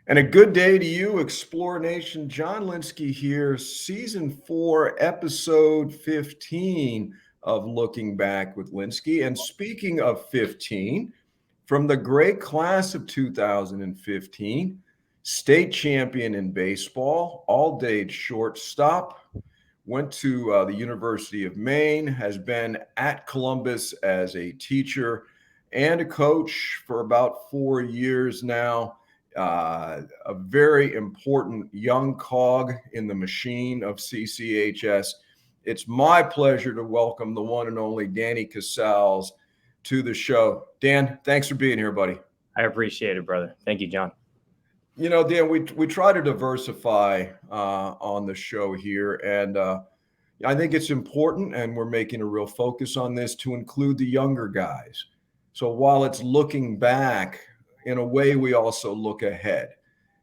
And a good day to you, Explore Nation. John Lynskey here, Season 4, Episode 15 of Looking Back with Lynskey. And speaking of 15, from the great class of 2015, state champion in baseball, all-day shortstop, went to the University of Maine, has been at Columbus as a teacher and a coach for about 4 years now. A very important young cog in the machine of CCHS. It's my pleasure to welcome the one and only Danny Casals to the show. Dan, thanks for being here, buddy. I appreciate it, brother. Thank you, John. You know, Dan, we try to diversify on the show here, and I think it's important, and we're making a real focus on this, to include the younger guys. So while it's looking back, in a way, we also look ahead,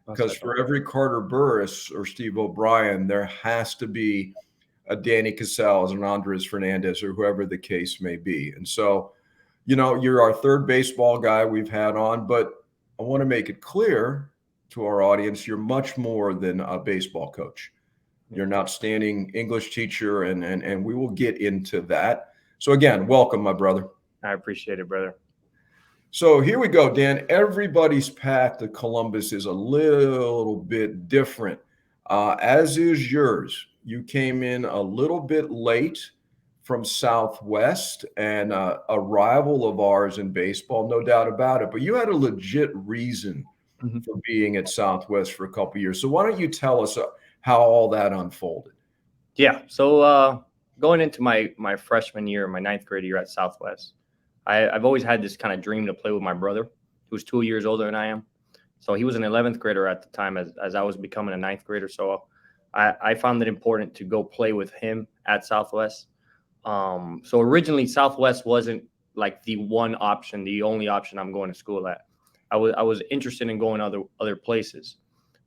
because for every Carter Burris or Steve O'Brien, there has to be a Danny Casals and Andres Fernandez or whoever the case may be. And so, you know, you're our third baseball guy we've had on, but I want to make it clear to our audience, you're much more than a baseball coach. You're an outstanding English teacher, and we will get into that. So again, welcome, my brother. I appreciate it, brother. So here we go, Dan. Everybody's path to Columbus is a little bit different, as is yours. You came in a little bit late from Southwest, and a rival of ours in baseball, no doubt about it. But you had a legit reason for being at Southwest for a couple of years. So why don't you tell us how all that unfolded? Yeah. So going into my freshman year, my ninth grade year at Southwest, I've always had this kind of dream to play with my brother, who's 2 years older than I am. So he was an 11th grader at the time as I was becoming a ninth grader. So I found it important to go play with him at Southwest. So originally Southwest wasn't like the one option, the only option I'm going to school at. I was interested in going other places,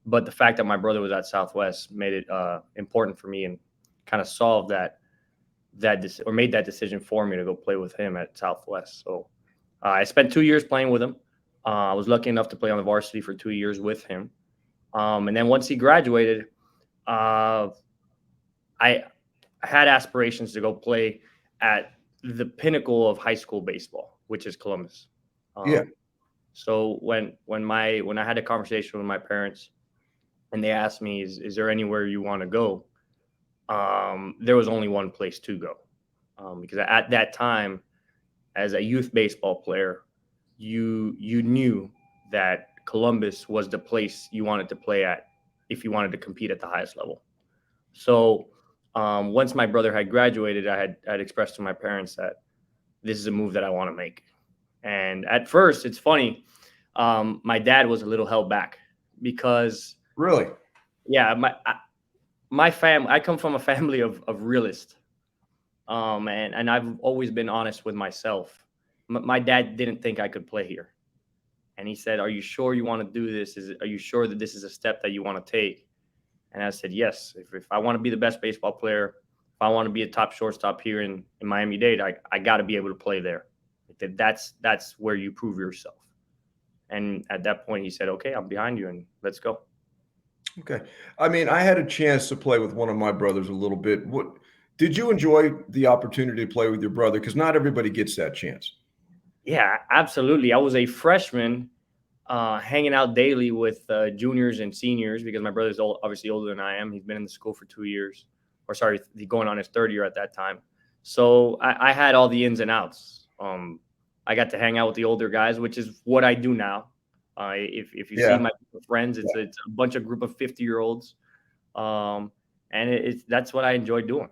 but the fact that my brother was at Southwest made it important for me and kind of solved made that decision for me to go play with him at Southwest. So I spent 2 years playing with him. I was lucky enough to play on the varsity for 2 years with him. And then once he graduated, I had aspirations to go play at the pinnacle of high school baseball, which is Columbus. So when I had a conversation with my parents and they asked me, is there anywhere you want to go? There was only one place to go, because at that time, as a youth baseball player, you knew that Columbus was the place you wanted to play at if you wanted to compete at the highest level. So once my brother had graduated, I had expressed to my parents that this is a move that I want to make. And at first, it's funny, my dad was a little held back because really, yeah, my family, I come from a family of realists. And I've always been honest with myself. My dad didn't think I could play here. And he said, "Are you sure you want to do this? Are you sure that this is a step that you want to take?" And I said, yes. If I want to be the best baseball player, if I want to be a top shortstop here in Miami-Dade, I got to be able to play there. That's where you prove yourself. And at that point, he said, "Okay, I'm behind you, and let's go." Okay. I mean, I had a chance to play with one of my brothers a little bit. What did you enjoy the opportunity to play with your brother? Because not everybody gets that chance. Yeah, absolutely. I was a freshman hanging out daily with juniors and seniors because my brother's obviously older than I am. He's been in the school for 2 years, or sorry, going on his third year at that time. So I had all the ins and outs. I got to hang out with the older guys, which is what I do now. If you see my friends, it's a bunch of group of 50-year-olds, and that's what I enjoy doing.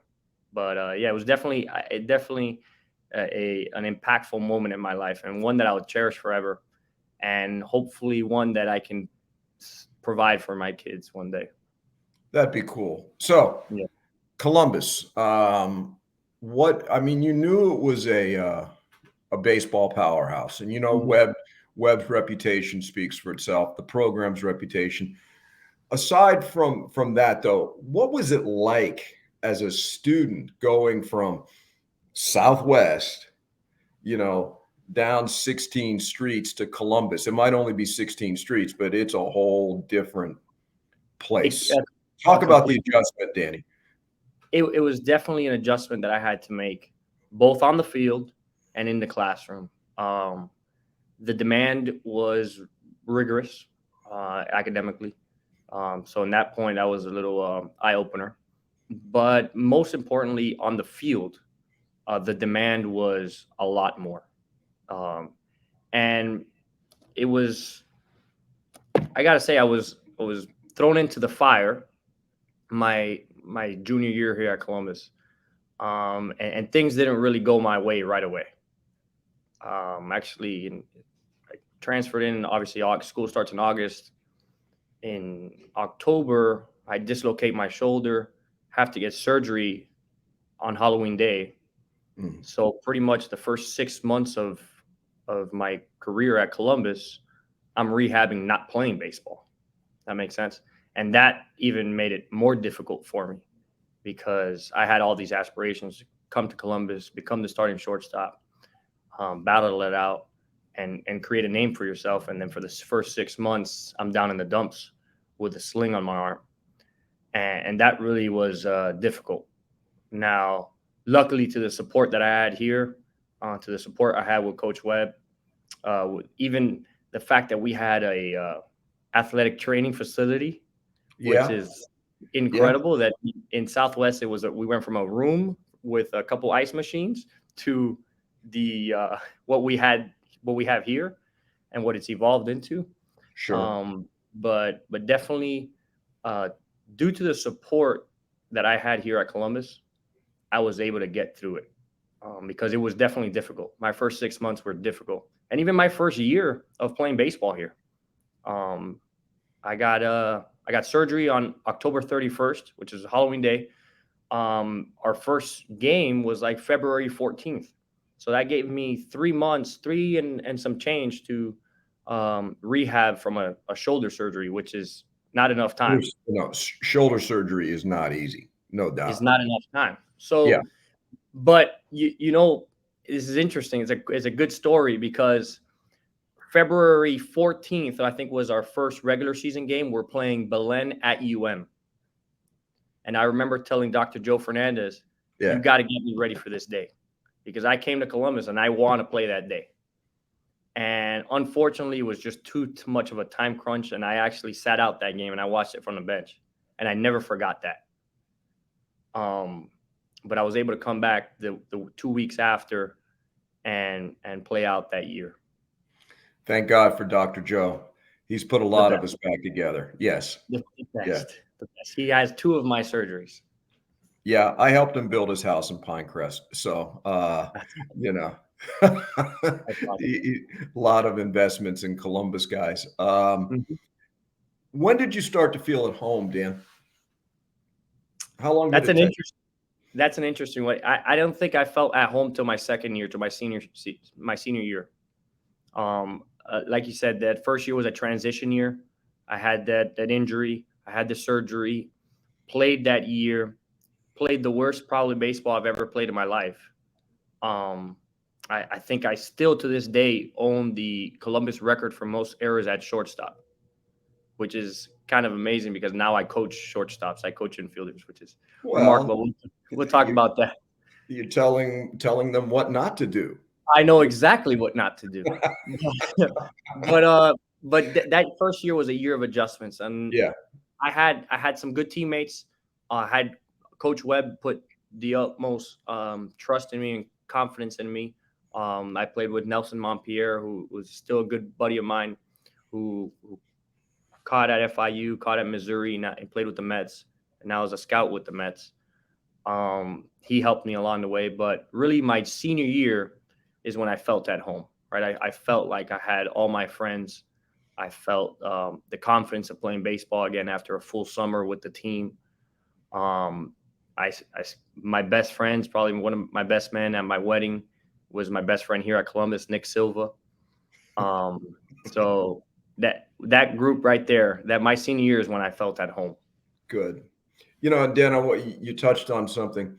But yeah, it was definitely an impactful moment in my life, and one that I would cherish forever, and hopefully one that I can provide for my kids one day. That'd be cool. So, yeah. Columbus, you knew it was a baseball powerhouse, and you know, Webb's reputation speaks for itself, the program's reputation. Aside from that, though, what was it like as a student going from Southwest, you know, down 16 streets to Columbus. It might only be 16 streets, but it's a whole different place. Talk about the adjustment, Danny. It was definitely an adjustment that I had to make, both on the field and in the classroom. The demand was rigorous academically. So in that point, that was a little eye opener. But most importantly, on the field, the demand was a lot more. And it was, I got to say, I was thrown into the fire my junior year here at Columbus. And things didn't really go my way right away. Actually, I transferred in. Obviously, school starts in August. In October, I dislocate my shoulder, have to get surgery on Halloween Day. So pretty much the first 6 months of my career at Columbus, I'm rehabbing, not playing baseball. That makes sense. And that even made it more difficult for me because I had all these aspirations to come to Columbus, become the starting shortstop, battle it out, and create a name for yourself. And then for the first 6 months, I'm down in the dumps with a sling on my arm. And that really was difficult. Now, luckily, to the support that I had here, to the support I had with Coach Webb, even the fact that we had a athletic training facility, which is incredible. That in Southwest, it was we went from a room with a couple ice machines to the what we have here and what it's evolved into. Sure. But definitely, due to the support that I had here at Columbus, I was able to get through it because it was definitely difficult. My first 6 months were difficult, and even my first year of playing baseball here. I got surgery on October 31st, which is Halloween Day. Our first game was like February 14th. So that gave me 3 months, three and some change to rehab from a shoulder surgery, which is not enough time. No, shoulder surgery is not easy. No doubt. It's not enough time. So, but you know, this is interesting. It's a good story because February 14th, I think, was our first regular season game. We're playing Belen at UM. And I remember telling Dr. Joe Fernandez, you got to get me ready for this day because I came to Columbus and I want to play that day. And unfortunately, it was just too much of a time crunch. And I actually sat out that game and I watched it from the bench. And I never forgot that. But I was able to come back the 2 weeks after and play out that year. Thank God for Dr. Joe. He's put a lot of us back together. Yes. The best. The best. He has 2 of my surgeries. Yeah, I helped him build his house in Pinecrest. So, you know, a lot of investments in Columbus, guys. When did you start to feel at home, Dan? How long did it take? That's an interesting way. I don't think I felt at home till my second year, to my senior year. Like you said, that first year was a transition year. I had that injury. I had the surgery. Played that year. Played the worst probably baseball I've ever played in my life. I think I still to this day own the Columbus record for most errors at shortstop, which is kind of amazing because now I coach shortstops. I coach infielders, which is remarkable. We'll talk about that. You're telling them what not to do. I know exactly what not to do. but that first year was a year of adjustments, and I had some good teammates. I had Coach Webb put the utmost trust in me and confidence in me. I played with Nelson Montpierre, who was still a good buddy of mine, who caught at FIU, caught at Missouri, and played with the Mets, and now is a scout with the Mets. He helped me along the way, but really my senior year is when I felt at home, right? I felt like I had all my friends. I felt the confidence of playing baseball again after a full summer with the team. My best friends, probably one of my best men at my wedding was my best friend here at Columbus, Nick Silva. So that group right there, that my senior year is when I felt at home. Good. You know, Dan, you touched on something.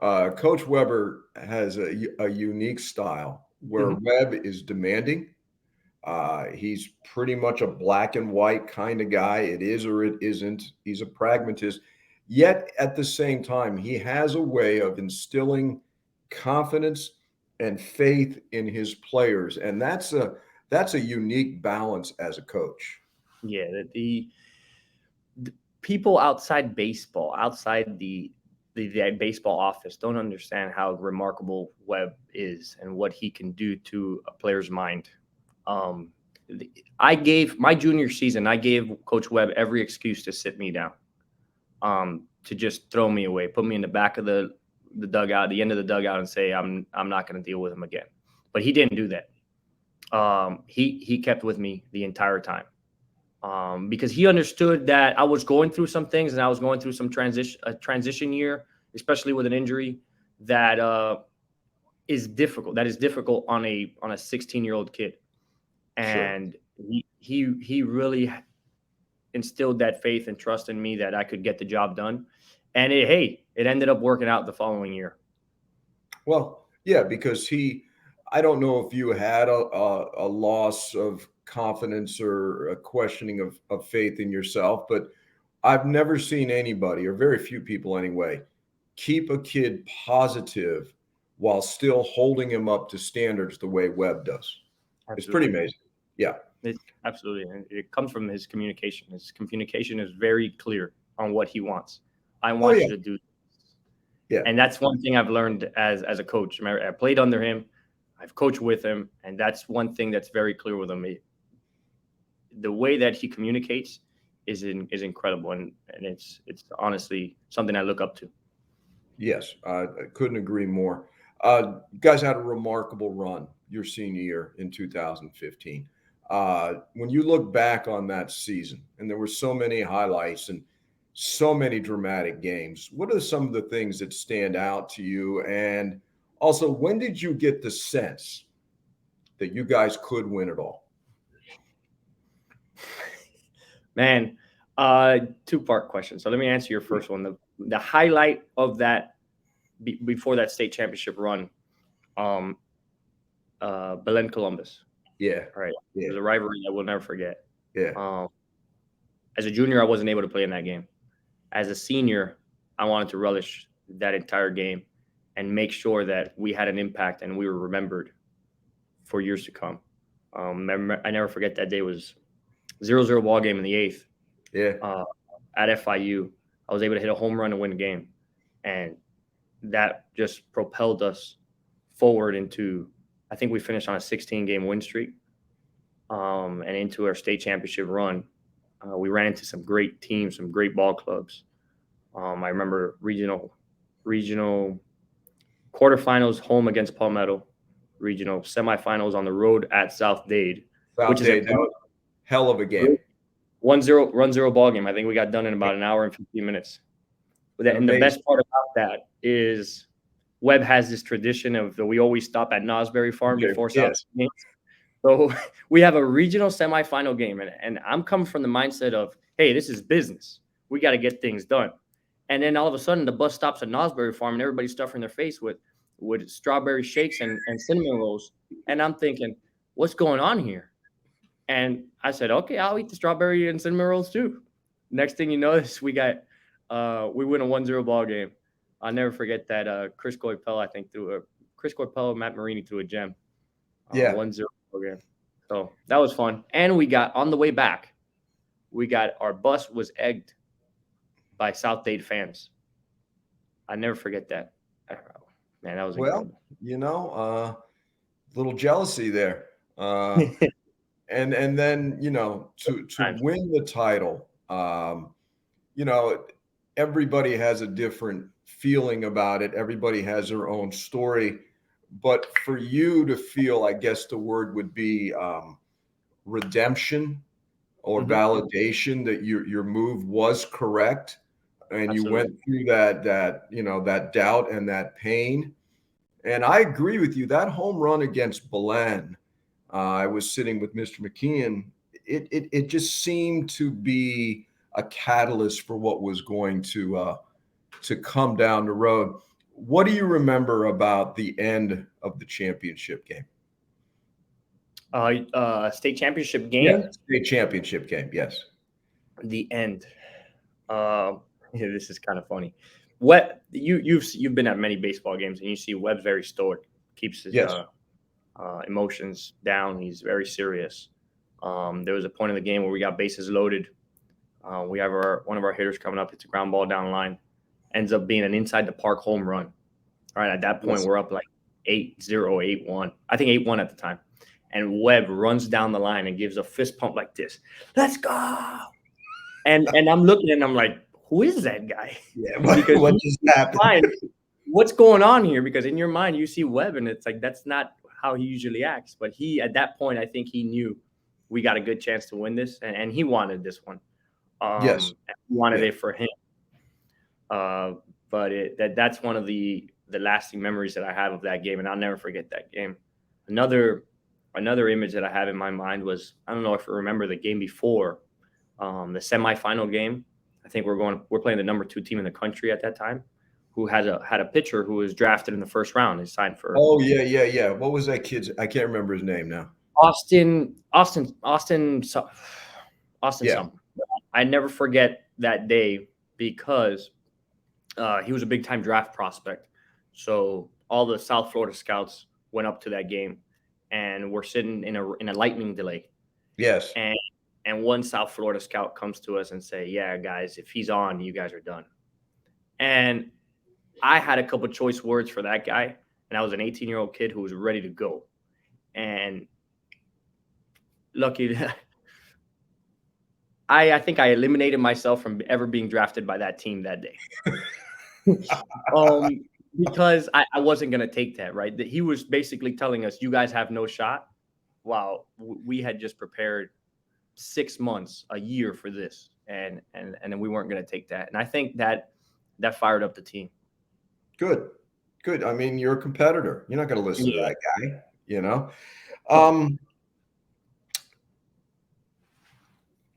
Coach Weber has a unique style. where Webb is demanding. He's pretty much a black and white kind of guy. It is or it isn't. He's a pragmatist. Yet at the same time, he has a way of instilling confidence and faith in his players, and that's a unique balance as a coach. Yeah, the people outside baseball, outside the baseball office, don't understand how remarkable Webb is and what he can do to a player's mind. Um, I gave my junior season, I gave Coach Webb every excuse to sit me down, to just throw me away, put me in the back of the dugout, the end of the dugout, and say I'm not going to deal with him again. But he didn't do that. He kept with me the entire time, because he understood that I was going through some things and I was going through some transition year, especially with an injury that is difficult. That is difficult on a 16-year-old kid, and he really instilled that faith and trust in me that I could get the job done. And it ended up working out the following year. Well, yeah, because I don't know if you had a loss of confidence or a questioning of faith in yourself, but I've never seen anybody, or very few people anyway, keep a kid positive while still holding him up to standards the way Webb does. Absolutely. It's pretty amazing. Yeah. Absolutely. And it comes from his communication. His communication is very clear on what he wants. I want you to do this. Yeah. And that's one thing I've learned as a coach. I played under him. I've coached with him. And that's one thing that's very clear with him. The way that he communicates is incredible. And it's honestly something I look up to. Yes, I couldn't agree more. You guys had a remarkable run your senior year in 2015. When you look back on that season, and there were so many highlights and so many dramatic games, what are some of the things that stand out to you? And also, when did you get the sense that you guys could win it all? Man, two-part question. So let me answer your first one. The highlight of that before that state championship run, Belen Columbus. Yeah. Right. Yeah. It was a rivalry I will never forget. Yeah. As a junior, I wasn't able to play in that game. As a senior, I wanted to relish that entire game and make sure that we had an impact and we were remembered for years to come. I never forget that day. It was 0-0 ball game in the 8th. Yeah. At FIU, I was able to hit a home run and win the game, and that just propelled us forward into, I think we finished on a 16-game win streak, and into our state championship run. We ran into some great teams, some great ball clubs. I remember regional quarterfinals home against Palmetto, regional semifinals on the road at South Dade, which is a hell of a game. 1-0 run-0 ball game. I think we got done in about an hour and 15 minutes. And the best part about that is Webb has this tradition of that we always stop at Nosberry Farm before South games. So we have a regional semifinal game, and I'm coming from the mindset of, hey, this is business. We got to get things done. And then all of a sudden, the bus stops at Nosberry Farm, and everybody's stuffing their face with strawberry shakes and cinnamon rolls. And I'm thinking, what's going on here? And I said, okay, I'll eat the strawberry and cinnamon rolls too. Next thing you know, we win a 1-0 ball game. I'll never forget that Chris Coypel, I think, Matt Marini threw a gem. 1-0 ball game. So that was fun. And we got, on the way back, our bus was egged by South Dade fans. I never forget that. Man, that was incredible. A little jealousy there. And then, to win the title, everybody has a different feeling about it. Everybody has their own story. But for you to feel, I guess the word would be redemption or validation that your move was correct, and you went through that doubt and that pain. And I agree with you. That home run against Belen, I was sitting with Mr. McKeon. It just seemed to be a catalyst for what was going to come down the road. What do you remember about the end of the championship game? State championship game. Yes, state championship game. Yes. The end. Uh, yeah, this is kind of funny. What you've been at many baseball games and you see Webb's very stoic, keeps his Yes. emotions down. He's very serious. There was a point in the game where we got bases loaded. We have one of our hitters coming up. It's a ground ball down the line. Ends up being an inside the park home run. All right, at that point, Yes. we're up like 8-0, 8-1. I think 8-1 at the time. And Webb runs down the line and gives a fist pump like this. Let's go. And I'm looking and I'm like, who is that guy? Yeah. Because What just happened? what's going on here? Because in your mind, you see Webb and it's like, that's not how he usually acts. But at that point, I think he knew we got a good chance to win this. And he wanted this one. Yes. He wanted it for him. But that's one of the lasting memories that I have of that game. And I'll never forget that game. Another image that I have in my mind was, I don't know if you remember the game before, the semifinal game. I think we're playing the number 2 team in the country at that time, who had a pitcher who was drafted in the first round. He signed for. Oh yeah. What was that kid's? I can't remember his name now. Austin. Yeah. Something. I never forget that day because he was a big time draft prospect. So all the South Florida scouts went up to that game, and we're sitting in a lightning delay. Yes. And one South Florida scout comes to us and say, "Yeah, guys, if he's on, you guys are done." And I had a couple choice words for that guy, and I was an 18-year-old kid who was ready to go. And lucky, I think I eliminated myself from ever being drafted by that team that day. Because I wasn't going to take that, right? That he was basically telling us, you guys have no shot. Wow, we had just prepared 6 months, a year for this, and then we weren't going to take that. And I think that fired up the team. Good. I mean, you're a competitor. You're not going to listen to that guy, you know.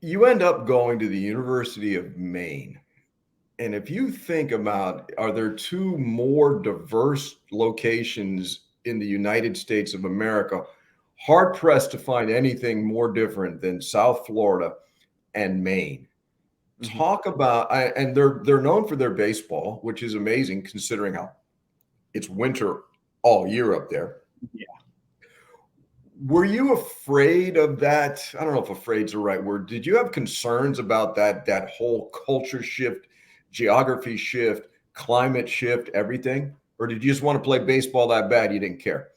You end up going to the University of Maine. And if you think about, are there 2 more diverse locations in the United States of America? Hard pressed to find anything more different than South Florida and Maine. Mm-hmm. Talk about, and they're known for their baseball, which is amazing considering how it's winter all year up there. Yeah. Were you afraid of that? I don't know if afraid's the right word. Did you have concerns about that whole culture shift, geography shift, climate shift, everything? Or did you just want to play baseball that bad you didn't care?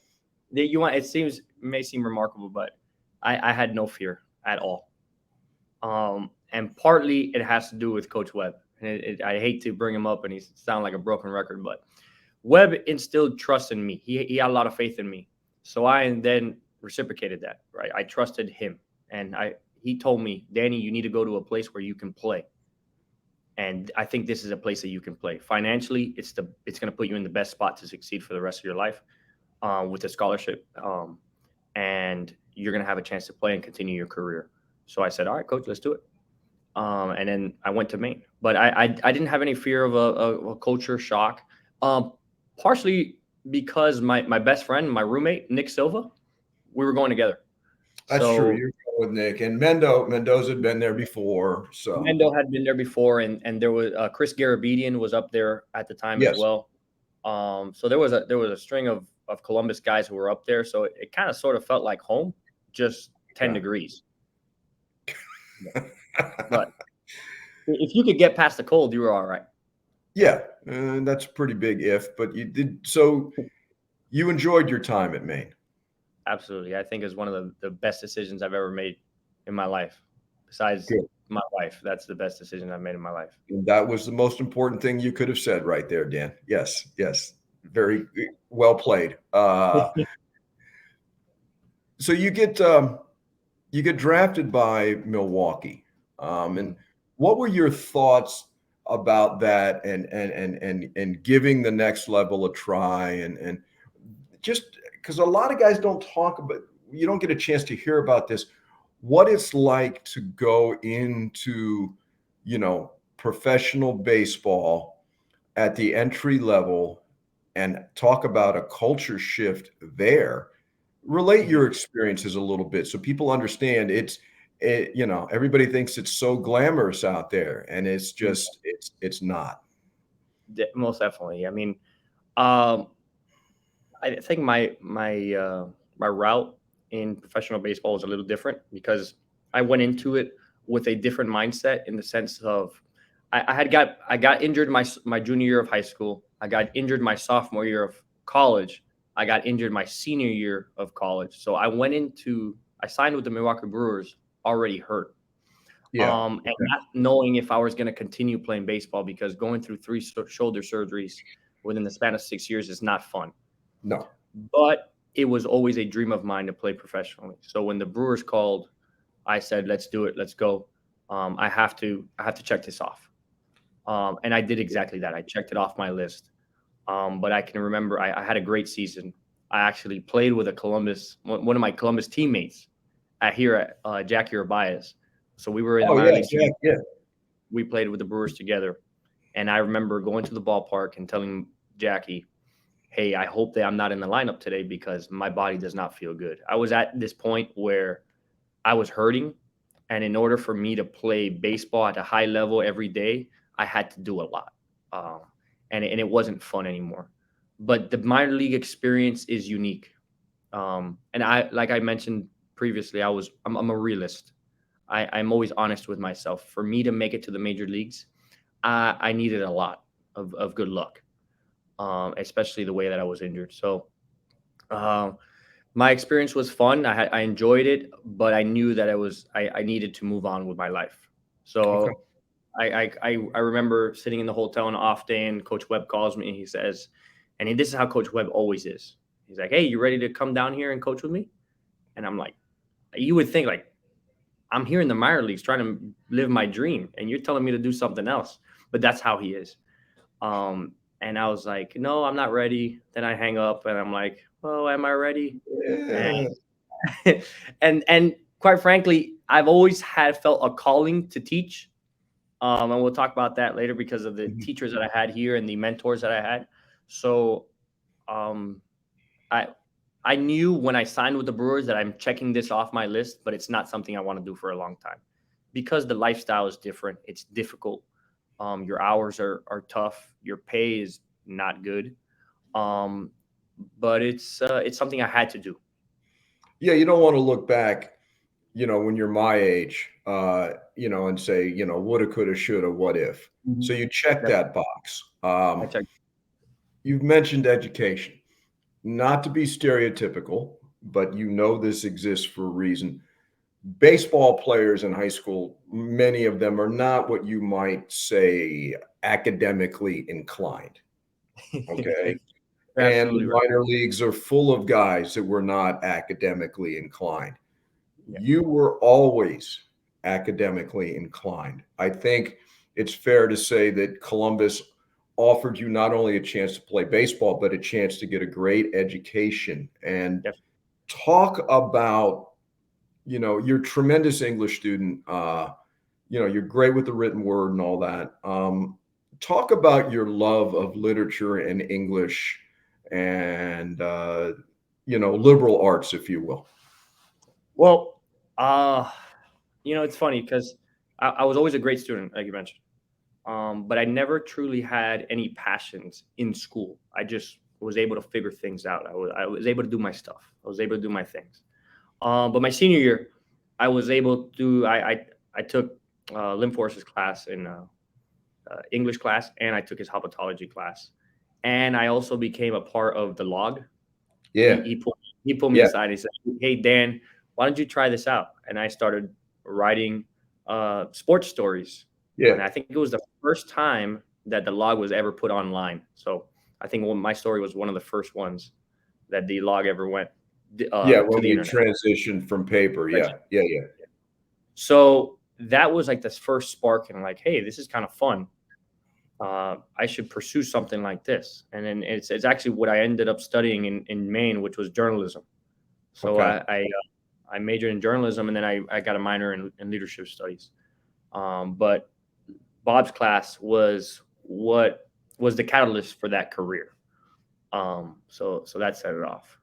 It may seem remarkable, but I had no fear at all. And partly it has to do with Coach Webb. And I hate to bring him up and he sound like a broken record, but Webb instilled trust in me. He had a lot of faith in me. So I then reciprocated that, right? I trusted him. And he told me, Danny, you need to go to a place where you can play. And I think this is a place that you can play. Financially, it's going to put you in the best spot to succeed for the rest of your life with a scholarship. And you're going to have a chance to play and continue your career. So I said, all right, coach, let's do it. And then I went to Maine. But I didn't have any fear of a culture shock, partially because my best friend, my roommate, Nick Silva, we were going together. That's true. You're going with Nick. And Mendoza had been there before. So Mendo had been there before, and there was Chris Garabedian was up there at the time as well. So there was a string of Columbus guys who were up there. So it kind of sort of felt like home, just 10 degrees. But if you could get past the cold, you were all right. Yeah, that's a pretty big if, but you did. So you enjoyed your time at Maine. Absolutely. I think it's one of the best decisions I've ever made in my life. Besides my wife, that's the best decision I've made in my life. And that was the most important thing you could have said right there, Dan. Yes. Very well played. So you get drafted by Milwaukee. And what were your thoughts about that and giving the next level a try and just because a lot of guys don't talk about, you don't get a chance to hear about this, what it's like to go into, professional baseball at the entry level and talk about a culture shift there Relate Mhm. your experiences a little bit so people understand everybody thinks it's so glamorous out there, and it's just it's not. Most definitely. I mean, um, I think my route in professional baseball was a little different because I went into it with a different mindset in the sense of I got injured my junior year of high school. I got injured my sophomore year of college. I got injured my senior year of college. So I signed with the Milwaukee Brewers already hurt. Yeah. And not knowing if I was going to continue playing baseball because going through three shoulder surgeries within the span of 6 years is not fun. No. But it was always a dream of mine to play professionally. So when the Brewers called, I said, "Let's do it. Let's go. I have to check this off." And I did exactly that. I checked it off my list. But I can remember I had a great season. I actually played with one of my Columbus teammates at Jackie Urbias. So we were in the Oh, minor yeah, league Jack, season. yeah. We played with the Brewers together. And I remember going to the ballpark and telling Jackie, "Hey, I hope that I'm not in the lineup today because my body does not feel good." I was at this point where I was hurting. And in order for me to play baseball at a high level every day, I had to do a lot. Um, and it wasn't fun anymore. But the minor league experience is unique. And like I mentioned previously, I'm a realist. I'm always honest with myself. For me to make it to the major leagues, I needed a lot of good luck, especially the way that I was injured. So um, my experience was fun. I enjoyed it, but I knew that I needed to move on with my life. Okay. So I remember sitting in the hotel on an off day, and Coach Webb calls me and he says, this is how Coach Webb always is. He's like, "Hey, you ready to come down here and coach with me?" And I'm like, you would think like I'm here in the minor leagues trying to live my dream, and you're telling me to do something else. But that's how he is. And I was like, "No, I'm not ready." Then I hang up, and I'm like, "Oh, am I ready?" Yeah. And quite frankly, I've always had felt a calling to teach. And we'll talk about that later because of the Mhm. teachers that I had here and the mentors that I had. So um, I I knew when I signed with the Brewers that I'm checking this off my list, but it's not something I want to do for a long time because the lifestyle is different. It's difficult. Your hours are tough. Your pay is not good. Um, but it's something I had to do. Yeah, you don't wanna look back, when you're my age, and say, woulda, coulda, shoulda, what if? So Mhm. you check Yep, that box. I checked. You've mentioned education. Not to be stereotypical, but this exists for a reason. Baseball players in high school, many of them are not what you might say academically inclined, okay? You're And absolutely the right. minor leagues are full of guys that were not academically inclined. Yeah. You were always academically inclined. I think it's fair to say that Columbus offered you not only a chance to play baseball, but a chance to get a great education. And Yes. talk about, you're a tremendous English student. You're great with the written word and all that. Talk about your love of literature and English and, liberal arts, if you will. Well, uh, it's funny because I was always a great student, like you mentioned. But I never truly had any passions in school. I just was able to figure things out. I was able to do my stuff. I was able to do my things. But my senior year, I was able to. I took Lim Force's class in English class, and I took his hopatology class, and I also became a part of the log. He Yeah. he pulled he pulled me Yeah. aside. He said, "Hey Dan, why don't you try this out?" And I started writing sports stories. Yeah. And I think it was the first time that the log was ever put online. So I think my story was one of the first ones that the log ever went Yeah, to when the we internet. transitioned from paper. Yeah. Yeah, yeah. So that was like this first spark, and like, hey, this is kind of fun. I should pursue something like this. And then it's actually what I ended up studying in Maine, which was journalism. So Okay. I majored in journalism, and then I got a minor in leadership studies. But Bob's class was what was the catalyst for that career. So that set it off.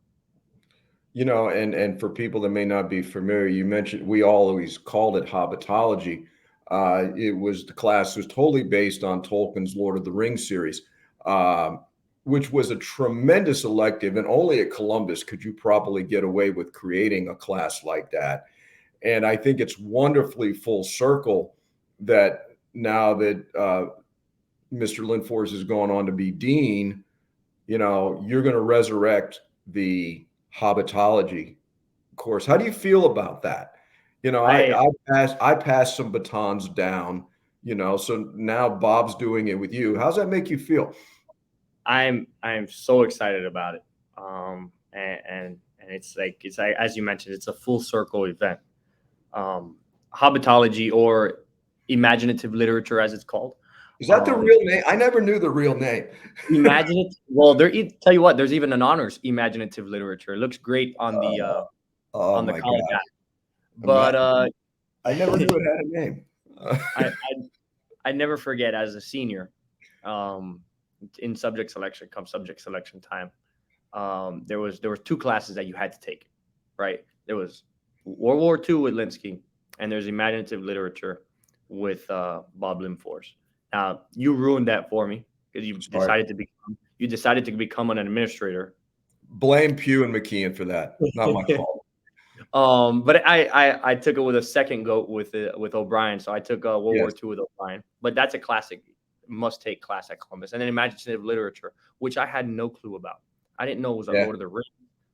And for people that may not be familiar, you mentioned we always called it habitology. The class was totally based on Tolkien's Lord of the Rings series, um, which was a tremendous elective, and only at Columbus could you probably get away with creating a class like that. And I think it's wonderfully full circle that now that Mr. Linfors is going on to be dean, you're going to resurrect the habitology course. How do you feel about that? I I passed some batons down, so now Bob's doing it with you. How's that make you feel? I'm so excited about it. And it's like as you mentioned, it's a full circle event. Um, Habitology, or imaginative literature, as it's called. Is that the Um, real name? I never knew the real name. Imaginative. Well, tell you what, there's even an honors imaginative literature. It looks great Oh on the my college God. app. Ima- But I never knew it had a name. I, I I never forget as a senior, um, in subject selection, come subject selection time. There was two classes that you had to take, right? There was World War II with Linsky, and there's imaginative literature with Bob Limfors. Now you ruined that for me because Sorry. you decided to become an administrator. Blame Pugh and McKeon for that. Not my fault. But I took it with a second go with O'Brien. So I took World War Yes. II with O'Brien. But that's a classic must take class at Columbus. And then imaginative literature, which I had no clue about. I didn't know it was a Yeah. Lord of the Rings.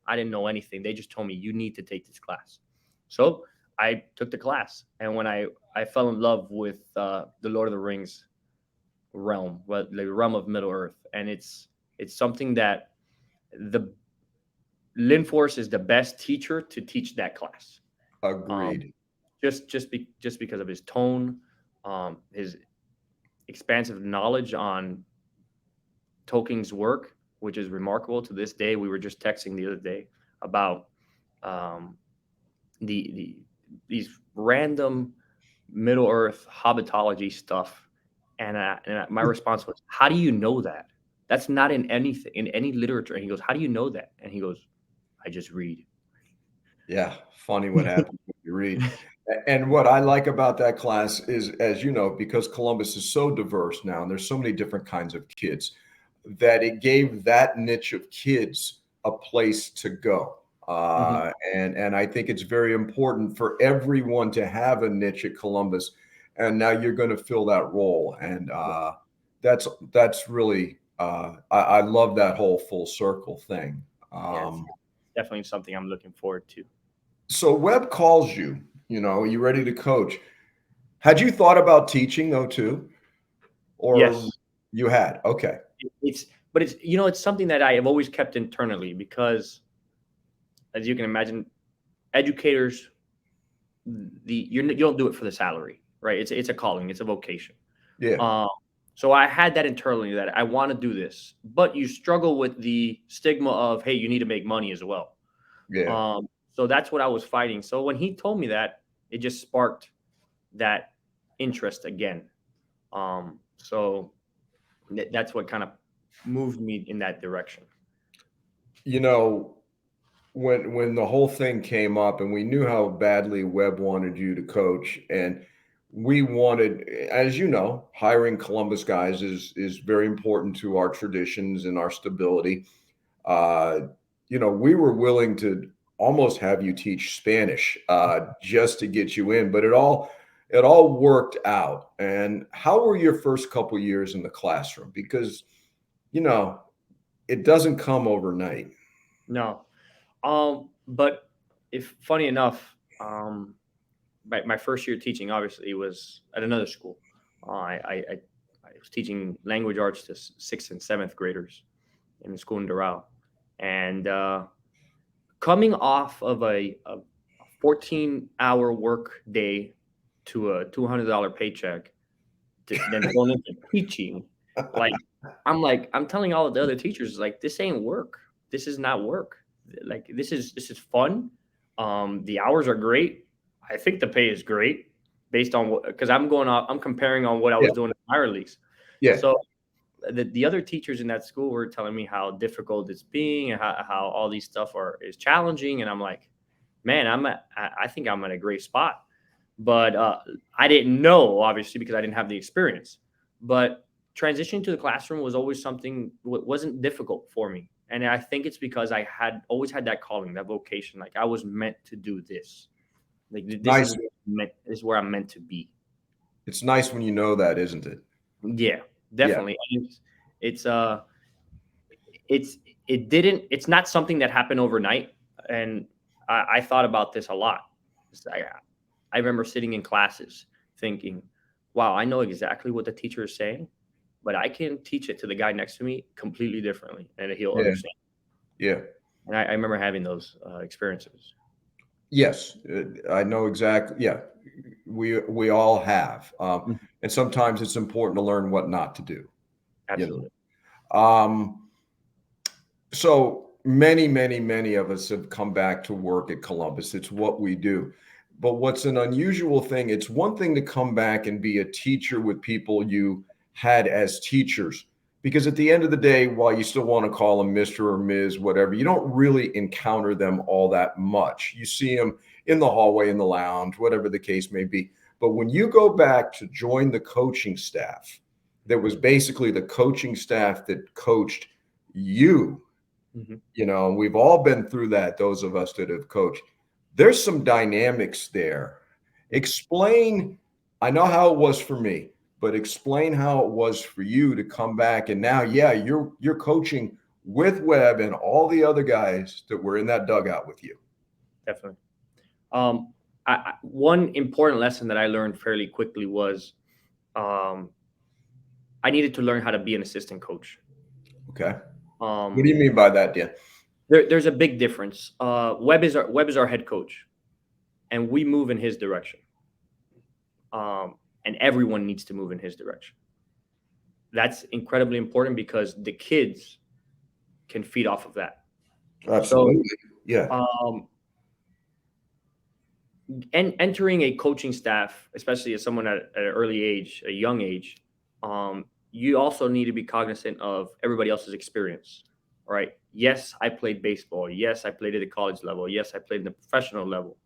I didn't know anything. They just told me you need to take this class. So I took the class, and when I fell in love with the Lord of the Rings realm, well, the realm of Middle Earth, and it's something that the Linforce is the best teacher to teach that class. Um, Agreed. just because of his tone, his expansive knowledge on Tolkien's work, which is remarkable to this day. We were just texting the other day about um, the these random Middle Earth habitology stuff, and my response was, "How do you know that? That's not in anything in any literature." And he goes, "How do you know that?" And he goes, "I just read." Yeah. Funny what happens when you read. And what I like about that class is, as you know, because Columbus is so diverse now, and there's so many different kinds of kids, that it gave that niche of kids a place to go. Mhm. And I think it's very important for everyone to have a niche at Columbus. And now you're going to fill that role. And that's really I love that whole full circle thing. Yeah, it's Um, definitely something I'm looking forward to. so Webb calls you, you ready to coach. Had you thought about teaching though too? Or Yes, you had? Okay. it's but it's something that I have always kept internally because, as you can imagine, educators you don't do it for the salary, right? It's a calling, it's a vocation. Yeah. Um, so I had that internally that I want to do this, but you struggle with the stigma of, hey, you need to make money as well. Yeah. So that's what I was fighting. So when he told me that, it just sparked that interest again. So that's what kind of moved me in that direction. You know, when the whole thing came up and we knew how badly Webb wanted you to coach, and we wanted, as you know, hiring Columbus guys is very important to our traditions and our stability. uh, we were willing to almost have you teach Spanish just to get you in, but it all worked out. And how were your first couple years in the classroom? Because you know it doesn't come overnight. No, but if funny enough, my first year teaching obviously was at another school. I was teaching language arts to sixth and seventh graders in the school in Doral, and coming off of a 14-hour work day to a $200 paycheck, then going into teaching, like I'm telling all of the other teachers, like, this ain't work. This is not work. Like, this is fun. The hours are great. I think the pay is great based on what, because I'm comparing on what I Yeah. was doing in minor leagues. Yeah. So the other teachers in that school were telling me how difficult it's being and how all these stuff is challenging. And I'm like, man, I think I'm at a great spot. But I didn't know, obviously, because I didn't have the experience. But transitioning to the classroom was always something wasn't difficult for me. And I think it's because I had always had that calling, that vocation. Like I was meant to do this. Like Nice. this is where I'm meant to be. It's nice when you know that, isn't it? Yeah, Yeah. definitely. It's uh it's it's not something that happened overnight. And I thought about this a lot. I remember sitting in classes thinking, wow, I know exactly what the teacher is saying, but I can teach it to the guy next to me completely differently and he'll Yeah. understand. Yeah. And I remember having those experiences. Yes. I know exactly. Yeah. We all have. Mhm. And sometimes it's important to learn what not to do, you Absolutely. know. So many of us have come back to work at Columbus. It's what we do. But what's an unusual thing, it's one thing to come back and be a teacher with people you had as teachers. Because at the end of the day, while you still want to call them Mr. or Ms., whatever, you don't really encounter them all that much. You see them in the hallway, in the lounge, whatever the case may be. But when you go back to join the coaching staff, that was basically the coaching staff that coached you. Mhm. We've all been through that, those of us that have coached. There's some dynamics there. Explain, I know how it was for me, but explain how it was for you to come back and now, yeah, you're coaching with Webb and all the other guys that were in that dugout with you. Definitely. One important lesson that I learned fairly quickly was um, I needed to learn how to be an assistant coach. Okay. What do Um, you mean by that, Dan? there's a big difference. Webb is our head coach, and we move in his direction. And everyone needs to move in his direction. That's incredibly important because the kids can feed off of that. So, Absolutely. Yeah. and entering a coaching staff, especially as someone at an early age, a young age, you also need to be cognizant of everybody else's experience. All right. Yes, I played baseball. Yes, I played at the college level. Yes, I played at the professional level.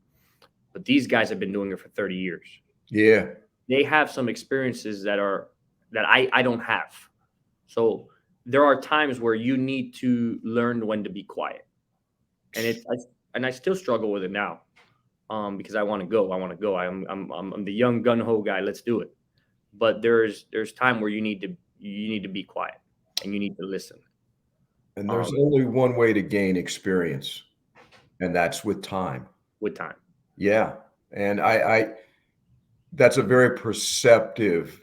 But these guys have been doing it for 30 years. Yeah. They have some experiences that I don't have. So there are times where you need to learn when to be quiet. And I still struggle with it now. Because I want to go. I want to go. I'm the young gun ho guy. Let's do it. But there's time where you need to be quiet and you need to listen. And there's Um, only one way to gain experience, and that's with time. with time. Yeah. And I that's a very perceptive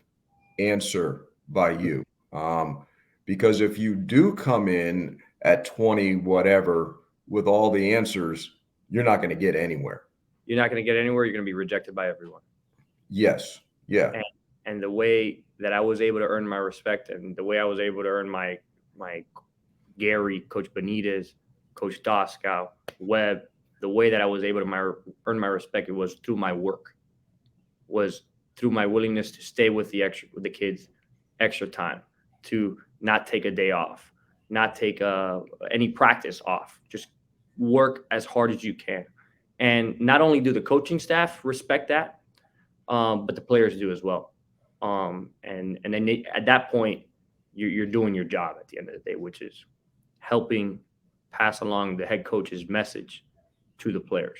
answer by you. Because if you do come in at 20, whatever, with all the answers, you're not going to get anywhere. You're not going to get anywhere. You're going to be rejected by everyone. Yes. Yeah. And and the way that I was able to earn my respect and the way I was able to earn my Gary, Coach Benitez, Coach Doskow, Webb, the way that I was able to earn my respect, it was through my work, was through my willingness to stay with the kids extra time, to not take a day off, not take any practice off, just work as hard as you can. And not only do the coaching staff respect that, but the players do as well. And then at that point, you're doing your job at the end of the day, which is helping pass along the head coach's message to the players.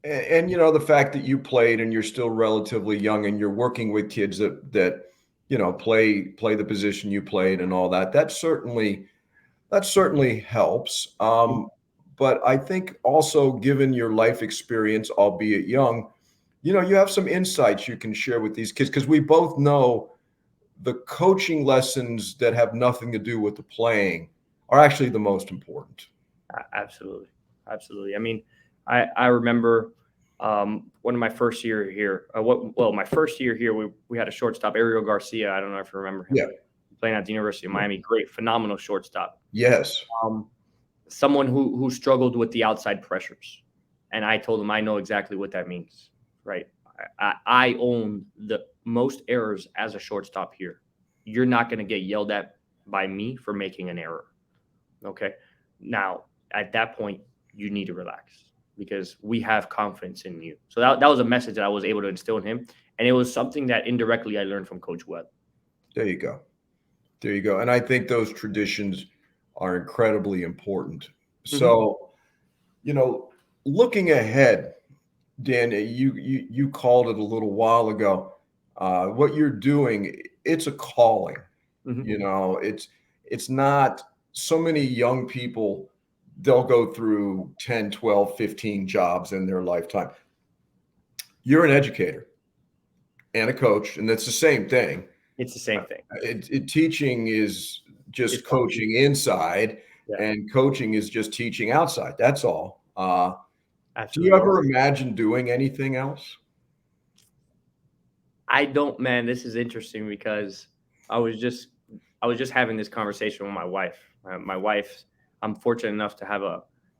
And the fact that you played and you're still relatively young and you're working with kids that play the position you played and all that, that certainly helps. But I think also, given your life experience, albeit young, you have some insights you can share with these kids, because we both know the coaching lessons that have nothing to do with the playing are actually the most important. Absolutely, absolutely. I mean, I remember one of my first year here. My first year here, we had a shortstop, Ariel Garcia. I don't know if you remember him. Yeah. Playing at the University of Miami. Great, phenomenal shortstop. Yes. Someone who struggled with the outside pressures, and I told him I know exactly what that means. Right, I own the most errors as a shortstop here. you're not going to get yelled at by me for making an error. Okay. Now, at that point, you need to relax because we have confidence in you. So that was a message that I was able to instill in him. And it was something that indirectly I learned from Coach Webb. There you go. There you go. And I think those traditions are incredibly important. So, looking ahead, Dan, you called it a little while ago. What you're doing, it's a calling. It's not so many young people, they'll go through 10, 12, 15 jobs in their lifetime. You're an educator and a coach, and that's the same thing. It's the same thing. Teaching is just coaching inside, and coaching is just teaching outside. That's all. Do you ever imagine doing anything else? I don't, man. This is interesting because I was just having this conversation with my wife. My wife, I'm fortunate enough to have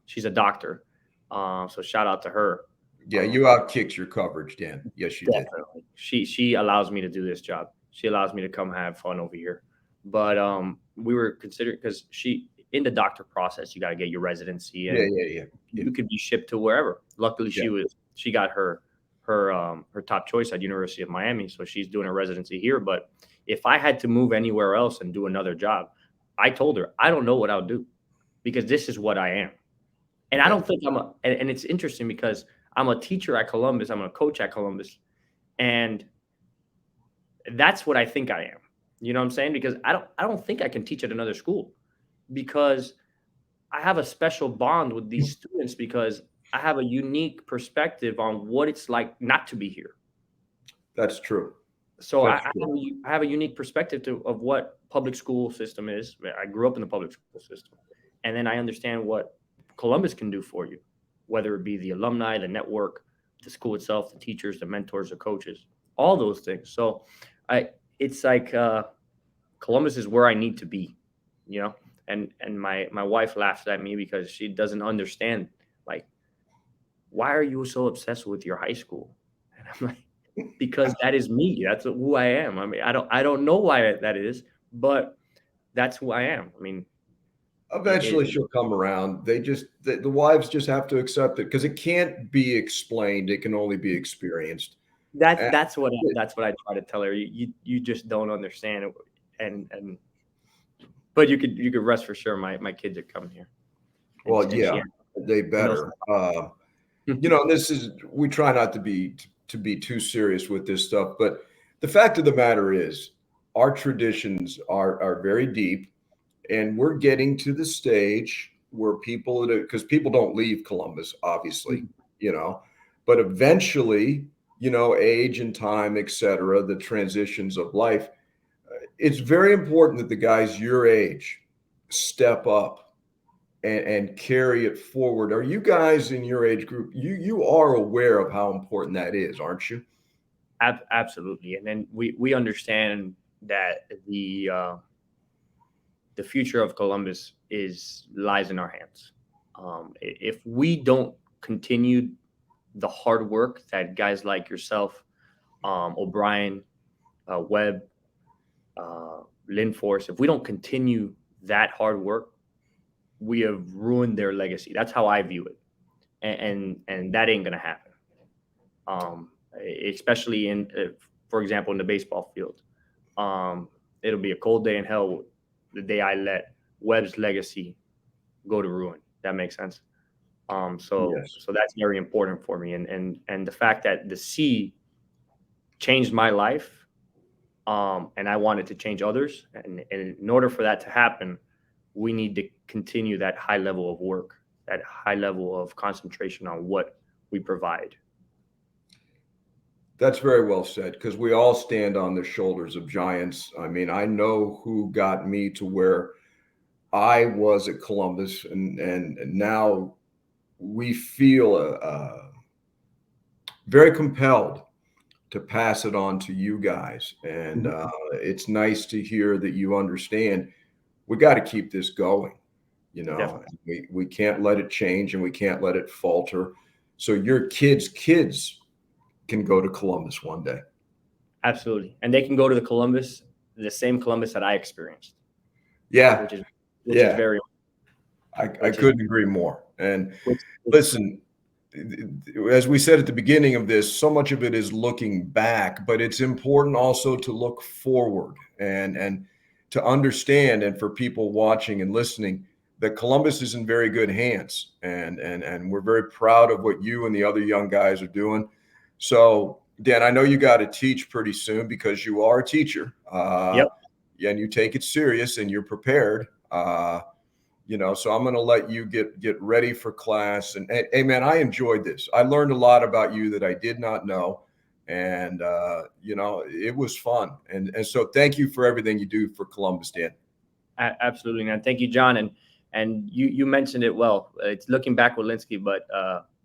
she's a doctor. So shout out to her. Yeah, you outkicked your coverage, Dan. Yes, you definitely did. She allows me to do this job. She allows me to come have fun over here. But we were considering, because in the doctor process, you got to get your residency, and you could be shipped to wherever. Luckily, she got her top choice at University of Miami, so she's doing a residency here. But if I had to move anywhere else and do another job, I told her I don't know what I'll do, because this is what I am. And I don't think and it's interesting because I'm a teacher at Columbus, I'm a coach at Columbus, and that's what I think I am. You know what I'm saying? Because I don't think I can teach at another school, because I have a special bond with these students, because I have a unique perspective on what it's like not to be here. That's true. So I have a unique perspective of what public school system is. I grew up in the public school system, and then I understand what Columbus can do for you, whether it be the alumni, the network, the school itself, the teachers, the mentors, the coaches, all those things. So it's like Columbus is where I need to be, and my wife laughs at me because she doesn't understand, like, why are you so obsessed with your high school? And I'm like, because that is me. That's who I am. I mean, I don't know why that is, but that's who I am. I mean, eventually she'll come around. The wives just have to accept it, because it can't be explained. It can only be experienced. That's what I try to tell her. You just don't understand it, but you could rest for sure. My kids are coming here. Well, yeah, they better. We try not to be too serious with this stuff, but the fact of the matter is, our traditions are very deep, and we're getting to the stage where because people don't leave Columbus, obviously, but eventually, age and time, etc., the transitions of life. It's very important that the guys your age step up and carry it forward. Are you guys in your age group? You are aware of how important that is, aren't you? Absolutely. And then we understand that the future of Columbus lies in our hands. If we don't continue the hard work that guys like yourself, O'Brien, Webb, Linforce, if we don't continue that hard work, we have ruined their legacy. That's how I view it, and that ain't gonna happen. Especially for example, in the baseball field, it'll be a cold day in hell the day I let Webb's legacy go to ruin. That makes sense. So that's very important for me, and the fact that the sea changed my life, and I wanted to change others, and in order for that to happen, we need to continue that high level of work, that high level of concentration on what we provide. That's very well said, because we all stand on the shoulders of giants. I mean, I know who got me to where I was at Columbus, and now we feel very compelled to pass it on to you guys. And it's nice to hear that you understand we got to keep this going. We can't let it change, and we can't let it falter. So your kids can go to Columbus one day. Absolutely. And they can go to the Columbus the same Columbus that I experienced, Yeah. which is Yeah. very. I Which is couldn't agree more. And which, listen, as we said at the beginning of this, so much of it is looking back, but it's important also to look forward and to understand, and for people watching and listening, that Columbus is in very good hands, and we're very proud of what you and the other young guys are doing. So, Dan, I know you got to teach pretty soon because you are a teacher, Yep. and you take it serious and you're prepared. So I'm going to let you get ready for class. And hey, man, I enjoyed this. I learned a lot about you that I did not know, and it was fun. And so thank you for everything you do for Columbus, Dan. Absolutely, man. Thank you, John. And you mentioned it well. It's looking back with Lynskey, but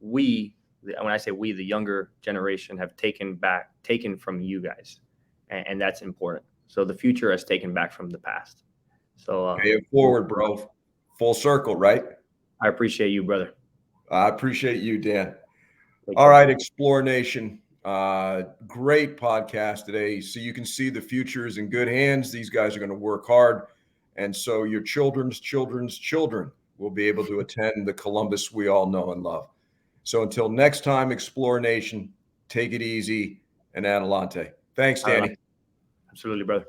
when I say we, the younger generation, have taken from you guys, and that's important. So the future has taken back from the past. So Pay it forward, bro. Full circle, right? I appreciate you, brother. I appreciate you, Dan. Take All care. right, Explore Nation. Great podcast today. So you can see the future is in good hands. These guys are going to work hard. And so your children's children will be able to attend the Columbus we all know and love. So until next time, Explore Nation, take it easy and adelante. Thanks, Danny. Absolutely, brother.